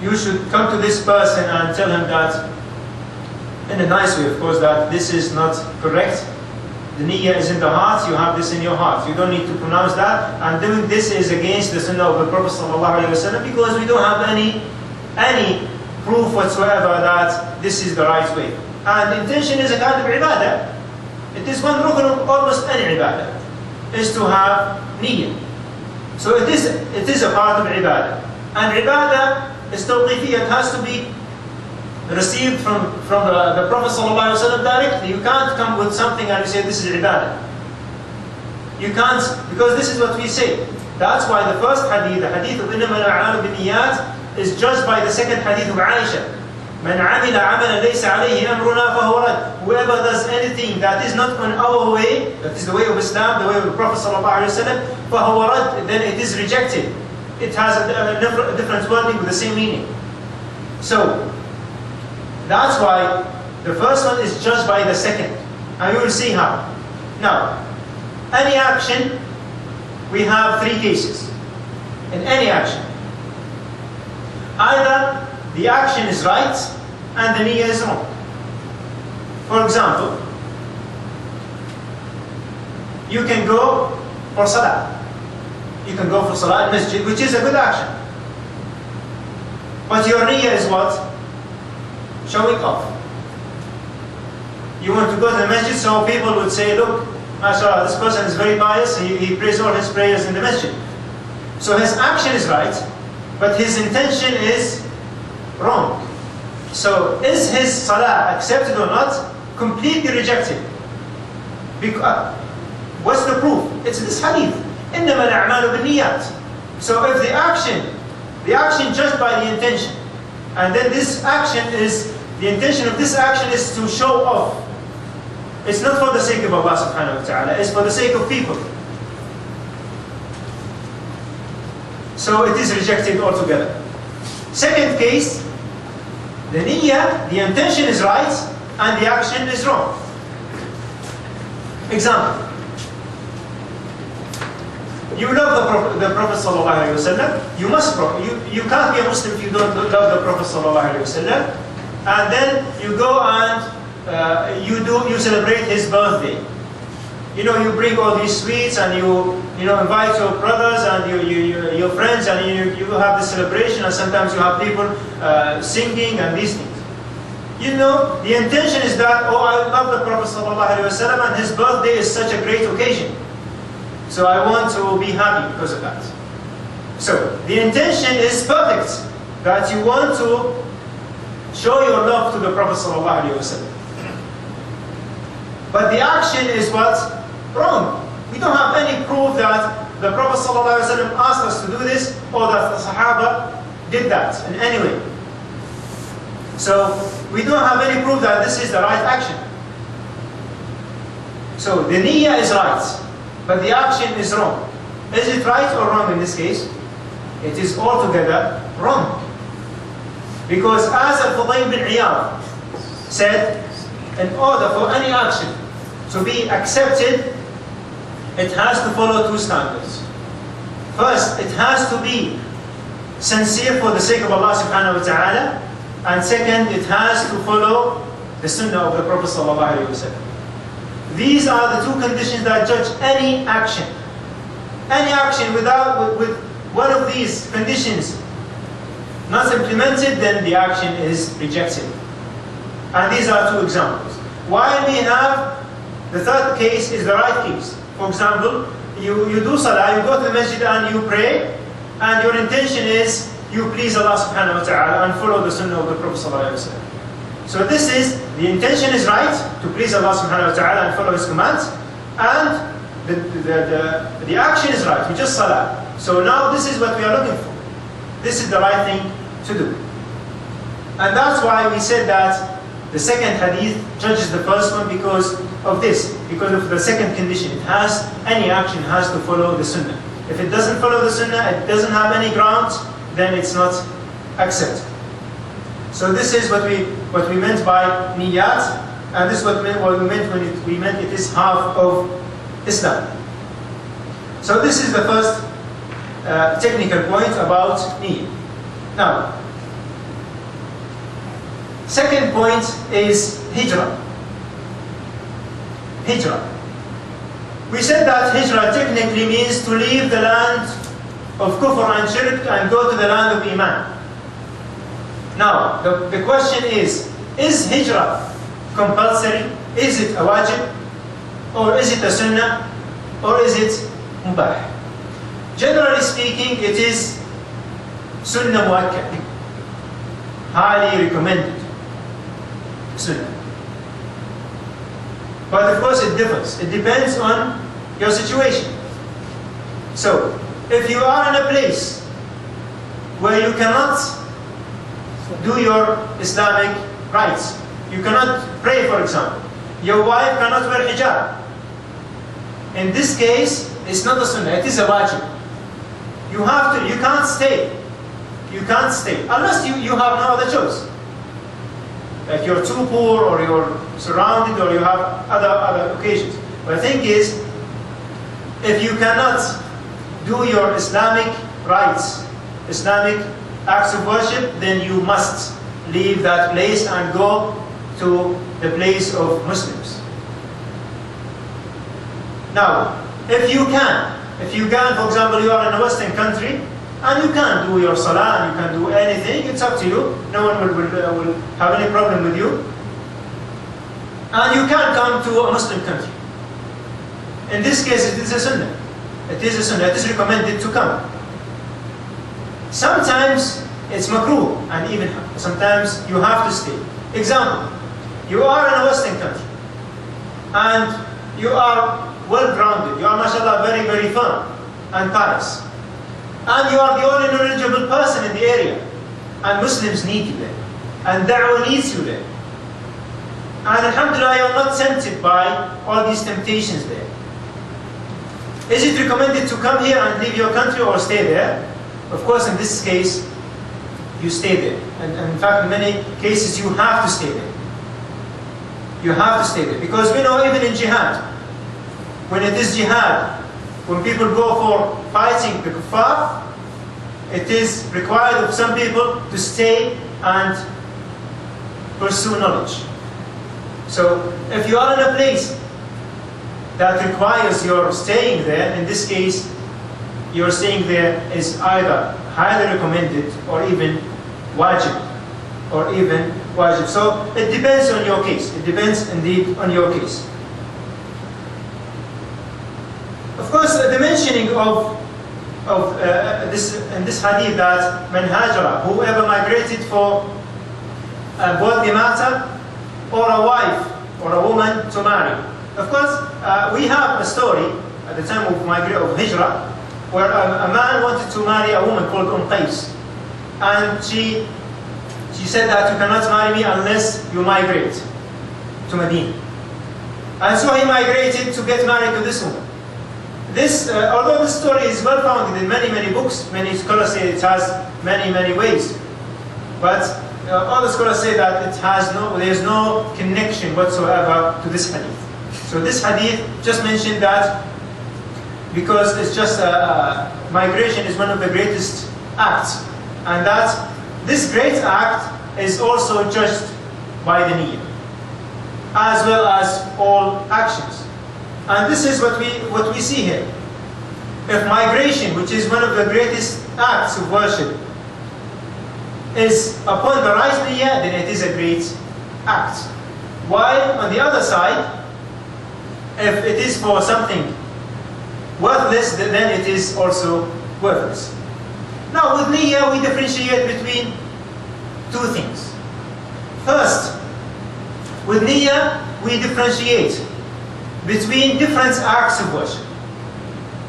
you should come to this person and tell him that, in a nice way of course, that this is not correct. The niyyah is in the heart, you have this in your heart. You don't need to pronounce that, and doing this is against the sunnah of the Prophet ﷺ, because we don't have any proof whatsoever that this is the right way. And intention is a kind of ibadah. It is one rukn of almost any ibadah, is to have niyyah. So it is a part of ibadah. And ibadah is tawqifiyya, it has to be received from the Prophet ﷺ directly. You can't come with something and you say this is ibadah. You can't, because this is what we say. That's why the first hadith, the hadith of إِنَّمَا الْأَعْمَالُ بِالنِّيَّاتِ, is judged by the second hadith of Aisha. مَنْ عَمِلَ عَمَلًا لَيْسَ عَلَيْهِ أَمْرُنَا فَهُوَ رَدٌّ. Whoever does anything that is not on our way, that is the way of Islam, the way of the Prophet ﷺ, فَهُوَ رَدٌّ, then it is rejected. It has a different wording with the same meaning. So, that's why the first one is judged by the second. And we will see how. Now, any action, we have three cases. In any action, either the action is right and the niyyah is wrong. For example, you can go for salah. You can go for salah in masjid, which is a good action. But your niyyah is what? Showing off. You want to go to the masjid so people would say, look, mashallah, this person is very pious, he prays all his prayers in the masjid. So his action is right, but his intention is wrong. So is his salah accepted or not? Completely rejected. Because, what's the proof? It's this hadith. إِنَّمَا الْأَعْمَالُ بِالنِّيَّاتِ. So if the action judged by the intention, and then this action is, the intention of this action is to show off. It's not for the sake of Allah subhanahu wa ta'ala, it's for the sake of people. So it is rejected altogether. Second case, the niyyah, the intention is right, and the action is wrong. Example. You love the Prophet sallallahu alaihi wasallam. You can't be a Muslim if you don't love the Prophet sallallahu alaihi wasallam. And then you go and you celebrate his birthday. You know, you bring all these sweets and you invite your brothers and your friends, and you have the celebration, and sometimes you have people singing and these things. You know, the intention is that, oh, I love the Prophet sallallahu alaihi wasallam and his birthday is such a great occasion. So I want to be happy because of that. So the intention is perfect, that you want to show your love to the Prophet ﷺ. But the action is what? Wrong. We don't have any proof that the Prophet ﷺ asked us to do this, or that the Sahaba did that in any way. So we don't have any proof that this is the right action. So the niyyah is right, but the action is wrong. Is it right or wrong in this case? It is altogether wrong. Because as Al-Fudayl bin Iyad said, in order for any action to be accepted, it has to follow two standards. First, it has to be sincere for the sake of Allah subhanahu wa ta'ala, and second, it has to follow the sunnah of the Prophet sallallahu alaihi wasallam. These are the two conditions that judge any action. Any action with one of these conditions not implemented, then the action is rejected. And these are two examples. While we have the third case is the right case. For example, you do salah, you go to the masjid and you pray, and your intention is you please Allah subhanahu wa ta'ala and follow the sunnah of the Prophet sallallahu alaihi wasallam. So this is, the intention is right, to please Allah subhanahu wa ta'ala and follow His commands, and the action is right, which is salah. So now this is what we are looking for. This is the right thing to do. And that's why we said that the second hadith judges the first one because of this, because of the second condition. Any action has to follow the sunnah. If it doesn't follow the sunnah, it doesn't have any grounds, then it's not accepted. So this is what we meant by niyyat, and this is what we meant when we meant it is half of Islam. So this is the first technical point about niyyah. Now, Second point is hijrah. Hijrah. We said that hijrah technically means to leave the land of kufr and shirk and go to the land of iman. Now, the question is hijrah compulsory? Is it a wajib? Or is it a sunnah? Or is it mubah? Generally speaking, it is sunnah muakkad, highly recommended sunnah. But of course it differs. It depends on your situation. So, if you are in a place where you cannot do your Islamic rites, you cannot pray, for example, your wife cannot wear hijab, in this case, it's not a sunnah, it is a wajib. You can't stay. You can't stay, unless you have no other choice. Like you're too poor, or you're surrounded, or you have other occasions. But the thing is, if you cannot do your Islamic rites, Islamic acts of worship, then you must leave that place and go to the place of Muslims. Now, if you can, for example, you are in a Western country, and you can do your salah, and you can do anything, it's up to you. No one will have any problem with you. And you can come to a Muslim country. In this case, it is a sunnah. It is a sunnah. It is recommended to come. Sometimes it's makruh, and even sometimes you have to stay. Example, you are in a Western country, and you are well-grounded. You are, mashallah, very, very firm and pious. And you are the only knowledgeable person in the area. And Muslims need you there. And da'wah needs you there. And alhamdulillah, you are not tempted by all these temptations there. Is it recommended to come here and leave your country or stay there? Of course, in this case, you stay there. And in fact, in many cases, you have to stay there. You have to stay there. Because we know even in jihad, when it is jihad, when people go for fighting the kuffar, it is required of some people to stay and pursue knowledge. So if you are in a place that requires your staying there, in this case, your staying there is either highly recommended or even wajib. So it depends on your case. It depends indeed on your case. Of course, the mentioning of this hadith that man hajara, whoever migrated for a worldly matter, or a wife or a woman to marry. Of course, we have a story at the time of hijrah, where a man wanted to marry a woman called Qais, and she said that you cannot marry me unless you migrate to Medina. And so he migrated to get married to this woman. Although this story is well founded in many books, many scholars say it has many ways, but all the scholars say that there's no connection whatsoever to this hadith. So this hadith just mentioned that because it's just migration is one of the greatest acts, and that this great act is also judged by the niyyah, as well as all actions. And this is what we see here. If migration, which is one of the greatest acts of worship, is upon the right niyyah, then it is a great act. While on the other side, if it is for something worthless, then it is also worthless. Now with niyyah, we differentiate between two things. First, with niyyah, we differentiate between different acts of worship.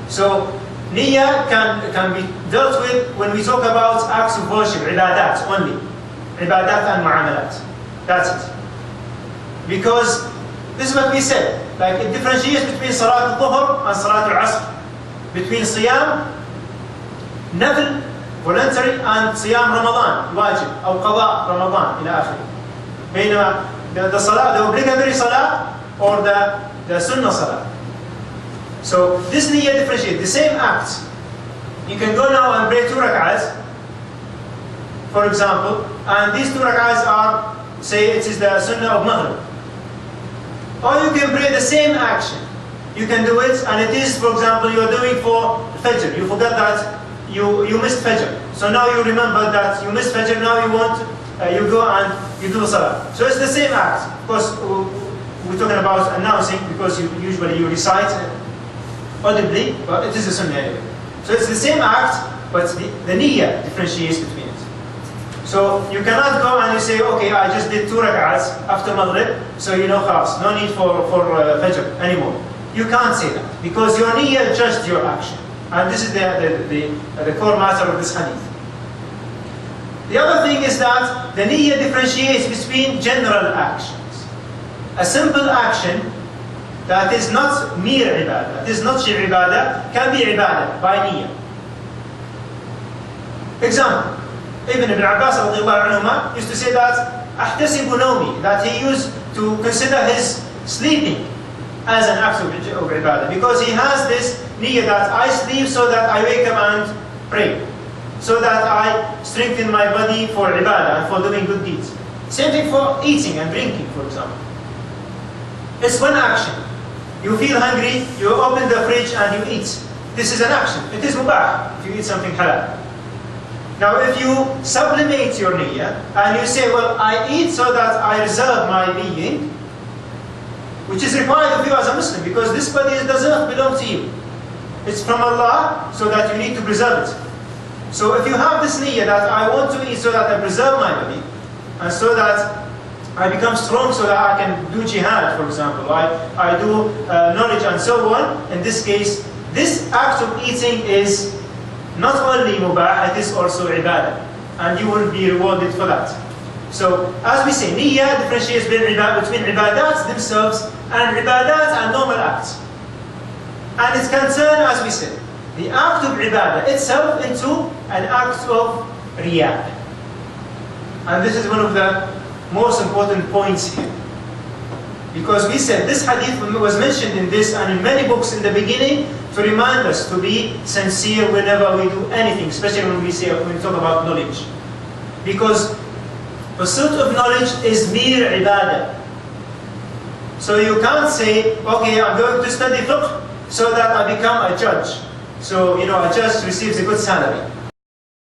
So niyyah can be dealt with when we talk about acts of worship, ibadat only. Ibadat and mu'amalat. That's it. Because this is what we said. Like it differentiates between salat al-dhuhr and salat al-asr. Between siyam, nafl, voluntary, and siyam Ramadan, wajib, or qada Ramadan, ila akhir. بينما the salah, the obligatory salah, or the sunnah salah. So this niyyah differentiates. The same act. You can go now and pray 2 rak'ahs, for example, and these 2 rak'ahs are say it is the sunnah of Maghrib. Or you can pray the same action. You can do it, and it is, for example, you are doing for Fajr. You forgot that you missed Fajr. So now you remember that you missed Fajr, now you want, you go and you do Salah. So it's the same act. Of course, we're talking about announcing, because usually you recite audibly, but it is a sunnah anyway. So it's the same act, but the niyyah differentiates between it. So you cannot go and you say, okay, I just did 2 rak'ats after Maghrib, so you know, khalas, no need for Fajr anymore. You can't say that, because your niyyah judged your action. And this is the core matter of this hadith. The other thing is that the niyyah differentiates between general actions. A simple action that is not mere ibadah, that is not shir ibadah, can be ibadah by niyyah. Example, Ibn Abbas used to say that أحتسب نومي, that he used to consider his sleeping as an act of ibadah, because he has this niyyah that I sleep so that I wake up and pray, so that I strengthen my body for ibadah and for doing good deeds. Same thing for eating and drinking, for example. It's one action. You feel hungry, you open the fridge and you eat. This is an action. It is mubah if you eat something halal. Now if you sublimate your niyyah and you say, well, I eat so that I reserve my being, which is required of you as a Muslim, because this body does not belong to you. It's from Allah, so that you need to preserve it. So if you have this niyyah that I want to eat so that I preserve my body, and so that I become strong so that I can do jihad, for example, I do knowledge and so on, in this case, this act of eating is not only mubah, it is also ibadah. And you will be rewarded for that. So, as we say, niyyah differentiates between ibadats themselves and ibadat and normal acts. And it can turn, as we said, the act of ibadah itself into an act of riyah. And this is one of the most important points here. Because we said this hadith was mentioned in this and in many books in the beginning to remind us to be sincere whenever we do anything, especially when we talk about knowledge. Because pursuit of knowledge is mere ibadah. So you can't say, okay, I'm going to study fiqh so that I become a judge. So, a judge receives a good salary.